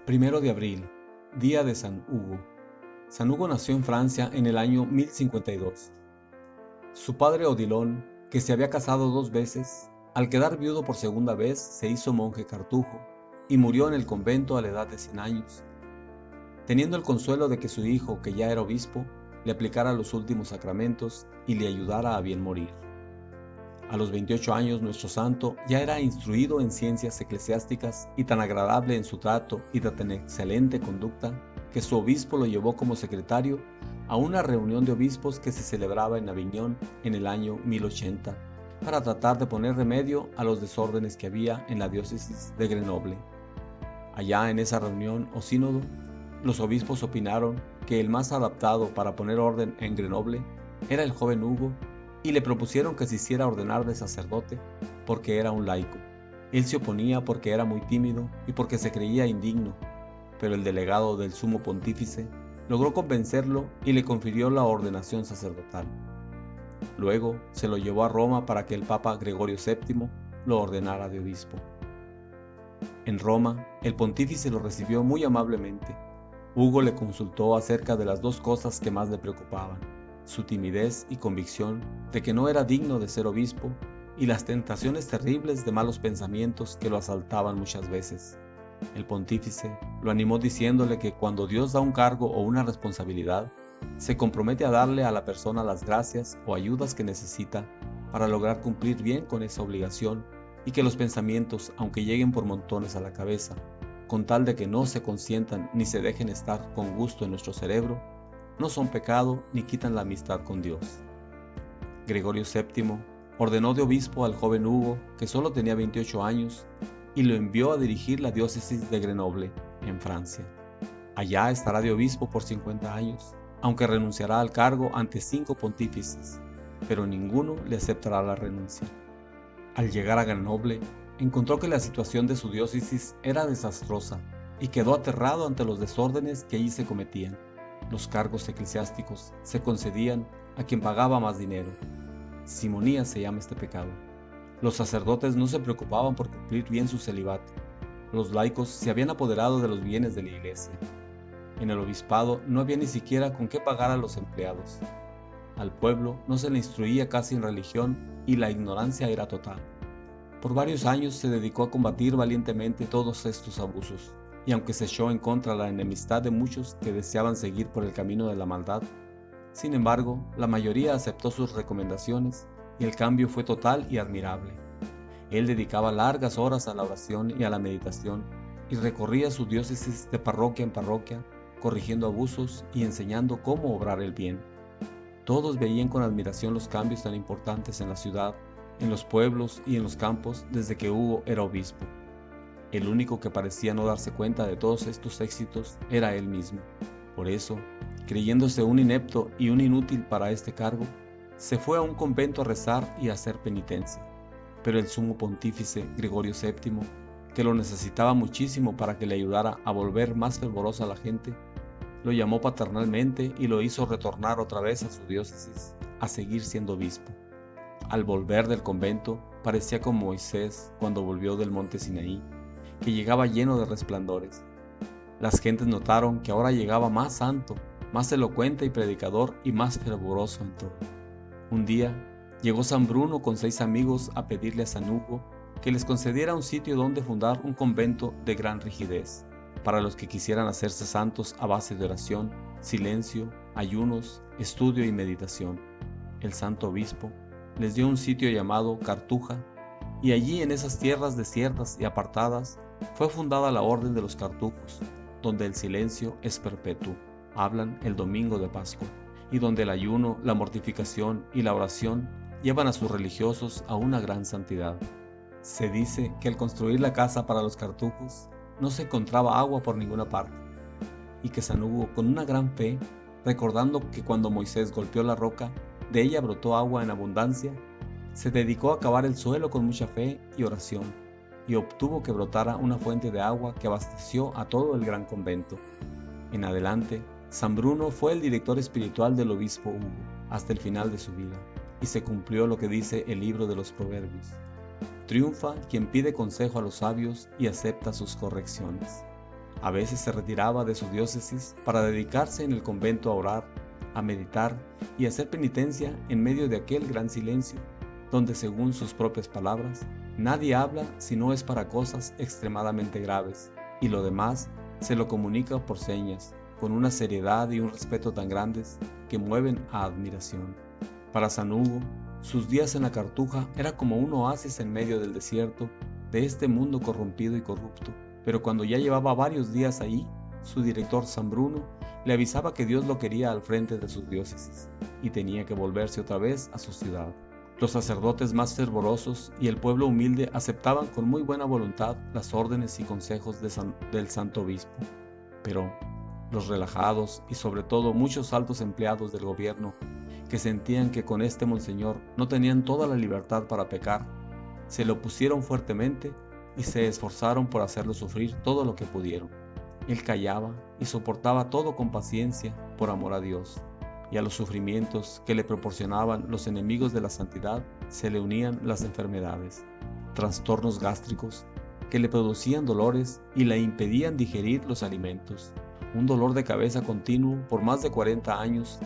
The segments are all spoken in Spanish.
Primero de abril, día de San Hugo. San Hugo nació en Francia en el año 1052. Su padre Odilon, que se había casado 2 veces, al quedar viudo por segunda vez se hizo monje cartujo y murió en el convento a la edad de 100 años, teniendo el consuelo de que su hijo, que ya era obispo, le aplicara los últimos sacramentos y le ayudara a bien morir. A los 28 años nuestro santo ya era instruido en ciencias eclesiásticas y tan agradable en su trato y de tan excelente conducta que su obispo lo llevó como secretario a una reunión de obispos que se celebraba en Aviñón en el año 1080 para tratar de poner remedio a los desórdenes que había en la diócesis de Grenoble. Allá en esa reunión o sínodo, los obispos opinaron que el más adaptado para poner orden en Grenoble era el joven Hugo y le propusieron que se hiciera ordenar de sacerdote porque era un laico. Él se oponía porque era muy tímido y porque se creía indigno, pero el delegado del sumo pontífice logró convencerlo y le confirió la ordenación sacerdotal. Luego se lo llevó a Roma para que el Papa Gregorio VII lo ordenara de obispo. En Roma, el pontífice lo recibió muy amablemente. Hugo le consultó acerca de las dos cosas que más le preocupaban: su timidez y convicción de que no era digno de ser obispo, y las tentaciones terribles de malos pensamientos que lo asaltaban muchas veces. El pontífice lo animó diciéndole que cuando Dios da un cargo o una responsabilidad, se compromete a darle a la persona las gracias o ayudas que necesita para lograr cumplir bien con esa obligación, y que los pensamientos, aunque lleguen por montones a la cabeza, con tal de que no se consientan ni se dejen estar con gusto en nuestro cerebro, no son pecado ni quitan la amistad con Dios. Gregorio VII ordenó de obispo al joven Hugo, que solo tenía 28 años, y lo envió a dirigir la diócesis de Grenoble, en Francia. Allá estará de obispo por 50 años, aunque renunciará al cargo ante 5 pontífices, pero ninguno le aceptará la renuncia. Al llegar a Grenoble, encontró que la situación de su diócesis era desastrosa y quedó aterrado ante los desórdenes que allí se cometían. Los cargos eclesiásticos se concedían a quien pagaba más dinero. Simonía se llama este pecado. Los sacerdotes no se preocupaban por cumplir bien su celibato. Los laicos se habían apoderado de los bienes de la iglesia. En el obispado no había ni siquiera con qué pagar a los empleados. Al pueblo no se le instruía casi en religión y la ignorancia era total. Por varios años se dedicó a combatir valientemente todos estos abusos, y aunque se echó en contra la enemistad de muchos que deseaban seguir por el camino de la maldad, sin embargo, la mayoría aceptó sus recomendaciones y el cambio fue total y admirable. Él dedicaba largas horas a la oración y a la meditación y recorría su diócesis de parroquia en parroquia, corrigiendo abusos y enseñando cómo obrar el bien. Todos veían con admiración los cambios tan importantes en la ciudad, en los pueblos y en los campos desde que Hugo era obispo. El único que parecía no darse cuenta de todos estos éxitos era él mismo. Por eso, creyéndose un inepto y un inútil para este cargo, se fue a un convento a rezar y a hacer penitencia. Pero el sumo pontífice Gregorio VII, que lo necesitaba muchísimo para que le ayudara a volver más fervorosa a la gente, lo llamó paternalmente y lo hizo retornar otra vez a su diócesis, a seguir siendo obispo. Al volver del convento, parecía como Moisés cuando volvió del monte Sinaí, que llegaba lleno de resplandores. Las gentes notaron que ahora llegaba más santo, más elocuente y predicador y más fervoroso en todo. Un día, llegó San Bruno con 6 amigos a pedirle a San Hugo que les concediera un sitio donde fundar un convento de gran rigidez, para los que quisieran hacerse santos a base de oración, silencio, ayunos, estudio y meditación. El santo obispo les dio un sitio llamado Cartuja, y allí en esas tierras desiertas y apartadas fue fundada la Orden de los Cartujos, donde el silencio es perpetuo, hablan el domingo de Pascua, y donde el ayuno, la mortificación y la oración llevan a sus religiosos a una gran santidad. Se dice que al construir la casa para los cartujos no se encontraba agua por ninguna parte, y que San Hugo, con una gran fe, recordando que cuando Moisés golpeó la roca, de ella brotó agua en abundancia, se dedicó a cavar el suelo con mucha fe y oración, y obtuvo que brotara una fuente de agua que abasteció a todo el gran convento. En adelante, San Bruno fue el director espiritual del obispo Hugo hasta el final de su vida, y se cumplió lo que dice el libro de los Proverbios: triunfa quien pide consejo a los sabios y acepta sus correcciones. A veces se retiraba de su diócesis para dedicarse en el convento a orar, a meditar y a hacer penitencia en medio de aquel gran silencio, donde, según sus propias palabras, nadie habla si no es para cosas extremadamente graves, y lo demás se lo comunica por señas, con una seriedad y un respeto tan grandes que mueven a admiración. Para San Hugo, sus días en la Cartuja era como un oasis en medio del desierto de este mundo corrompido y corrupto, pero cuando ya llevaba varios días ahí, su director San Bruno le avisaba que Dios lo quería al frente de sus diócesis y tenía que volverse otra vez a su ciudad. Los sacerdotes más fervorosos y el pueblo humilde aceptaban con muy buena voluntad las órdenes y consejos del Santo Obispo, pero los relajados y sobre todo muchos altos empleados del gobierno, que sentían que con este monseñor no tenían toda la libertad para pecar, se le opusieron fuertemente y se esforzaron por hacerlo sufrir todo lo que pudieron. Él callaba y soportaba todo con paciencia por amor a Dios, y a los sufrimientos que le proporcionaban los enemigos de la santidad se le unían las enfermedades, trastornos gástricos que le producían dolores y le impedían digerir los alimentos, un dolor de cabeza continuo por más de 40 años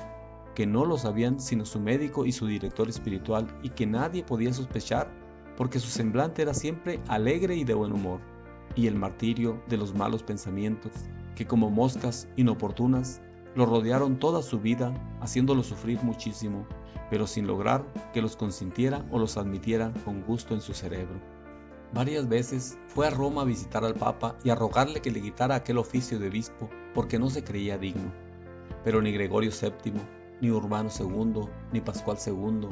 que no lo sabían sino su médico y su director espiritual, y que nadie podía sospechar porque su semblante era siempre alegre y de buen humor, y el martirio de los malos pensamientos que como moscas inoportunas lo rodearon toda su vida, haciéndolo sufrir muchísimo, pero sin lograr que los consintiera o los admitiera con gusto en su cerebro. Varias veces fue a Roma a visitar al Papa y a rogarle que le quitara aquel oficio de obispo porque no se creía digno, pero ni Gregorio VII, ni Urbano II, ni Pascual II,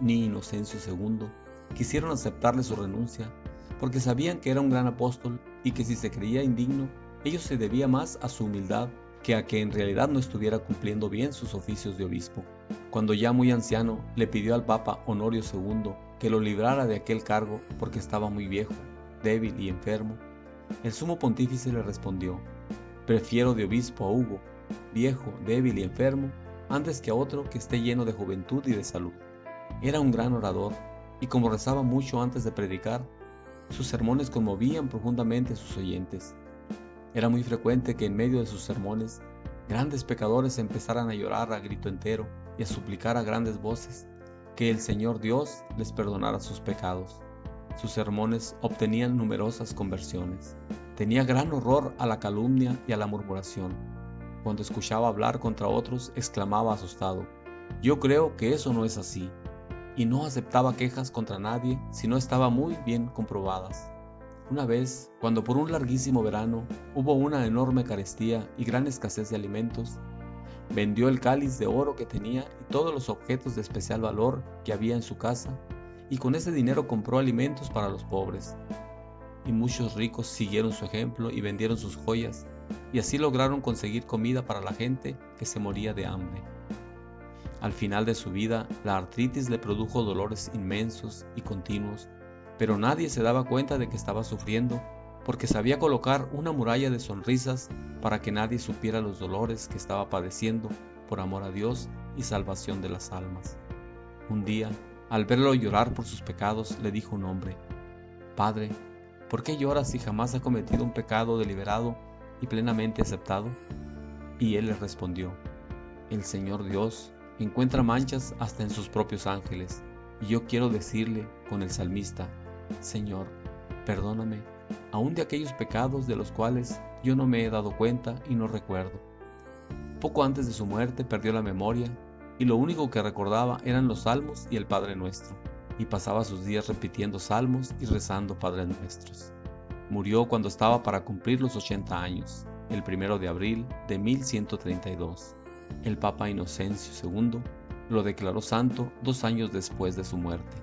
ni Inocencio II quisieron aceptarle su renuncia, porque sabían que era un gran apóstol y que si se creía indigno, ello se debía más a su humildad que a que en realidad no estuviera cumpliendo bien sus oficios de obispo. Cuando ya muy anciano, le pidió al Papa Honorio II que lo librara de aquel cargo porque estaba muy viejo, débil y enfermo. El sumo pontífice le respondió: prefiero de obispo a Hugo, viejo, débil y enfermo, antes que a otro que esté lleno de juventud y de salud. Era un gran orador, y como rezaba mucho antes de predicar, sus sermones conmovían profundamente a sus oyentes. Era muy frecuente que en medio de sus sermones, grandes pecadores empezaran a llorar a grito entero y a suplicar a grandes voces que el Señor Dios les perdonara sus pecados. Sus sermones obtenían numerosas conversiones. Tenía gran horror a la calumnia y a la murmuración. Cuando escuchaba hablar contra otros, exclamaba asustado: yo creo que eso no es así, y no aceptaba quejas contra nadie si no estaban muy bien comprobadas. Una vez, cuando por un larguísimo verano hubo una enorme carestía y gran escasez de alimentos, vendió el cáliz de oro que tenía y todos los objetos de especial valor que había en su casa, y con ese dinero compró alimentos para los pobres. Y muchos ricos siguieron su ejemplo y vendieron sus joyas, y así lograron conseguir comida para la gente que se moría de hambre. Al final de su vida, la artritis le produjo dolores inmensos y continuos, pero nadie se daba cuenta de que estaba sufriendo, porque sabía colocar una muralla de sonrisas para que nadie supiera los dolores que estaba padeciendo por amor a Dios y salvación de las almas. Un día, al verlo llorar por sus pecados, le dijo un hombre: Padre, ¿por qué lloras si jamás ha cometido un pecado deliberado y plenamente aceptado? Y él le respondió: el Señor Dios encuentra manchas hasta en sus propios ángeles, y yo quiero decirle con el salmista: Señor, perdóname aún de aquellos pecados de los cuales yo no me he dado cuenta y no recuerdo. Poco antes de su muerte perdió la memoria, y lo único que recordaba eran los salmos y el Padre Nuestro, y pasaba sus días repitiendo salmos y rezando Padres Nuestros. Murió cuando estaba para cumplir los 80 años, el 1 de abril de 1132. El Papa Inocencio II lo declaró santo 2 años después de su muerte.